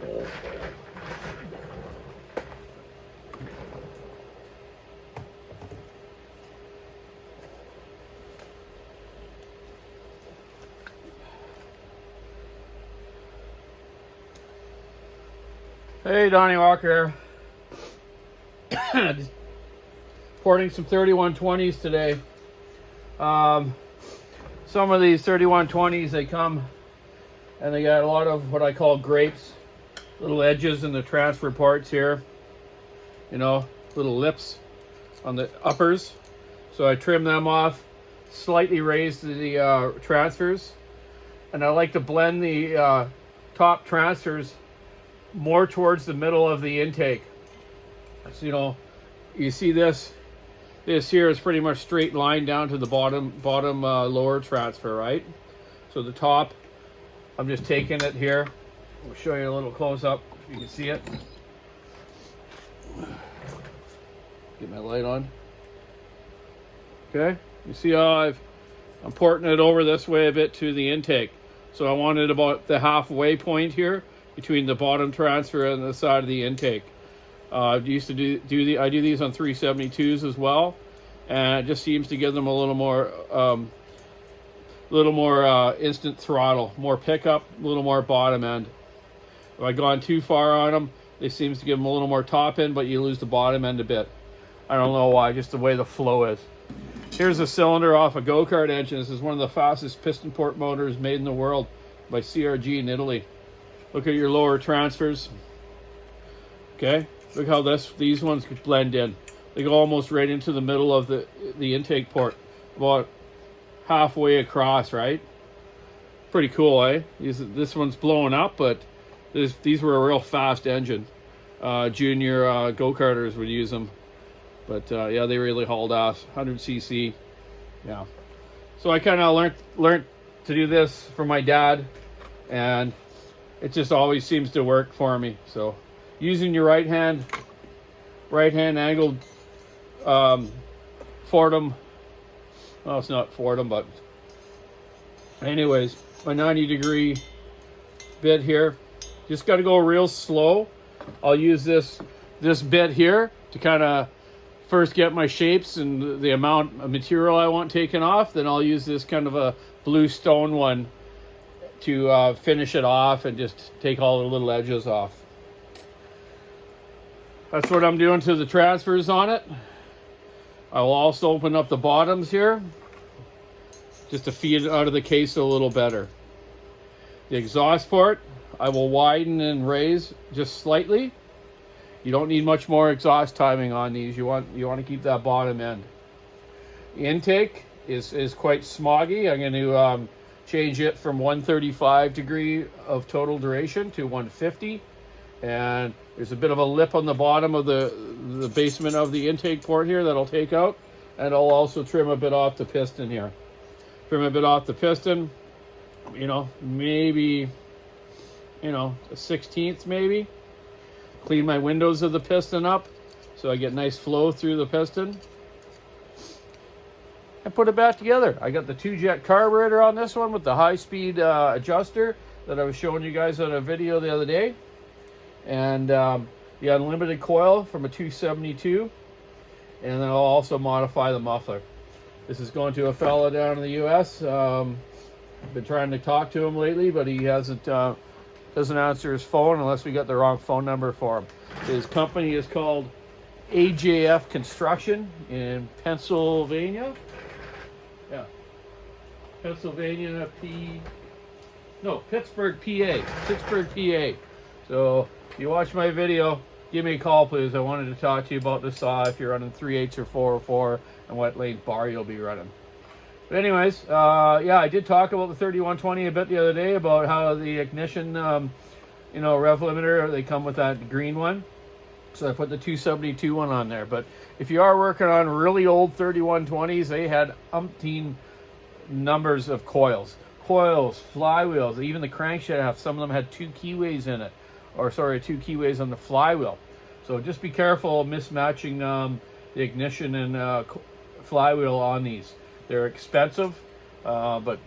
Hey, Donny Walker here. Just porting some 3120s today. Some of these 3120s, they come and they got a lot of what I call grapes, little edges in the transfer parts here, you know, little lips on the uppers. So I trim them off, slightly raise the transfers, and I like to blend the top transfers more towards the middle of the intake. So, you know, you see this here is pretty much straight line down to the bottom lower transfer, right? So the top, I'm just taking it here. I'll show you a little close up if you can see it. Get my light on. Okay, you see how I'm porting it over this way a bit to the intake. So I want it about the halfway point here between the bottom transfer and the side of the intake. I used to do these on 372s as well, and it just seems to give them a little more instant throttle, more pickup, a little more bottom end. If I've gone too far on them, it seems to give them a little more top end, but you lose the bottom end a bit. I don't know why, just the way the flow is. Here's a cylinder off a go-kart engine. This is one of the fastest piston port motors made in the world by CRG in Italy. Look at your lower transfers. Okay, look how these ones could blend in. They go almost right into the middle of the intake port, about halfway across, right? Pretty cool, eh? This one's blowing up, but these were a real fast engine. Junior go-karters would use them. But yeah, they really hauled ass. 100cc. Yeah. So I kind of learned to do this for my dad, and it just always seems to work for me. So using your right hand angled Fordham. Well, it's not Fordham, but anyways, my 90-degree bit here. Just got to go real slow. I'll use this bit here to kind of first get my shapes and the amount of material I want taken off. Then I'll use this kind of a blue stone one to finish it off and just take all the little edges off. That's what I'm doing to the transfers on it. I will also open up the bottoms here just to feed it out of the case a little better. The exhaust port, I will widen and raise just slightly. You don't need much more exhaust timing on these. You want to keep that bottom end. The intake is quite smoggy. I'm going to change it from 135 degree of total duration to 150. And there's a bit of a lip on the bottom of the basement of the intake port here that I'll take out. And I'll also trim a bit off the piston here. Trim a bit off the piston, you know, maybe, you know, a 16th maybe. Clean my windows of the piston up so I get nice flow through the piston. And put it back together. I got the 2-jet carburetor on this one with the high-speed adjuster that I was showing you guys on a video the other day. And the unlimited coil from a 272. And then I'll also modify the muffler. This is going to a fella down in the US. I've been trying to talk to him lately, but he doesn't answer his phone unless we got the wrong phone number for him. His company is called AJF Construction in Pennsylvania. Yeah. Pittsburgh, PA. Pittsburgh, PA. So if you watch my video, give me a call, please. I wanted to talk to you about the saw if you're running 3/8 or 404 and what length bar you'll be running. But anyways, yeah, I did talk about the 3120 a bit the other day about how the ignition, you know, rev limiter, they come with that green one. So I put the 272 one on there. But if you are working on really old 3120s, they had umpteen numbers of coils, flywheels, even the crankshaft. Some of them had 2 keyways in it, or sorry, 2 keyways on the flywheel. So just be careful mismatching the ignition and flywheel on these. They're expensive, but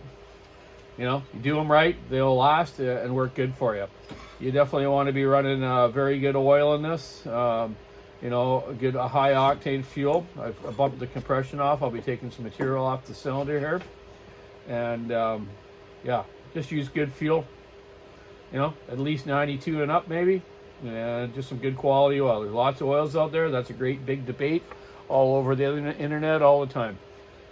You know, you do them right, they'll last and work good for you. You definitely want to be running very good oil in this. You know, a high octane fuel. I've bumped the compression off. I'll be taking some material off the cylinder here. And yeah, just use good fuel. You know, at least 92 and up maybe. And just some good quality oil. There's lots of oils out there. That's a great big debate all over the internet all the time.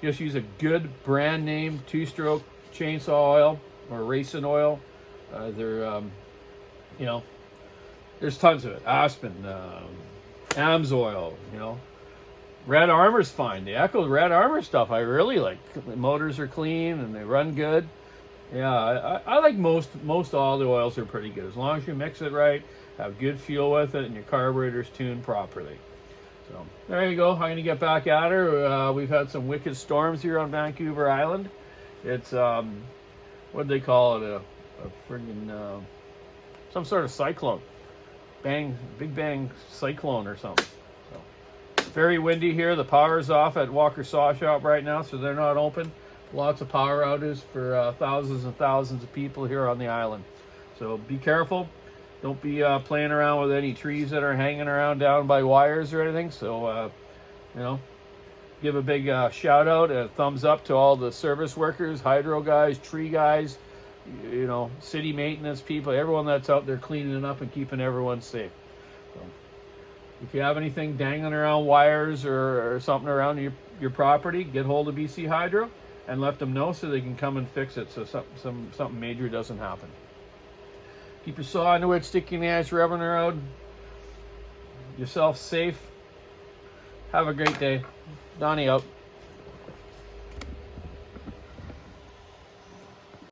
Just use a good brand name 2-stroke chainsaw oil or racing oil. You know, there's tons of it. Aspen, AMS oil, you know. Red Armor's fine. The Echo Red Armor stuff I really like. The motors are clean and they run good. Yeah, I like most all the oils are pretty good. As long as you mix it right, have good fuel with it, and your carburetor's tuned properly. So there you go. I'm going to get back at her. We've had some wicked storms here on Vancouver Island. It's, what do they call it? A friggin', some sort of cyclone. Big Bang cyclone or something. So, very windy here. The power's off at Walker Saw Shop right now, so they're not open. Lots of power outages for thousands and thousands of people here on the island. So be careful. Don't be playing around with any trees that are hanging around down by wires or anything. So, you know, give a big shout out and a thumbs up to all the service workers, hydro guys, tree guys, you know, city maintenance people, everyone that's out there cleaning it up and keeping everyone safe. So, if you have anything dangling around wires or something around your property, get hold of BC Hydro and let them know so they can come and fix it so something major doesn't happen. Keep your saw into it, stick your ass rubbing around. Yourself safe. Have a great day. Donny out.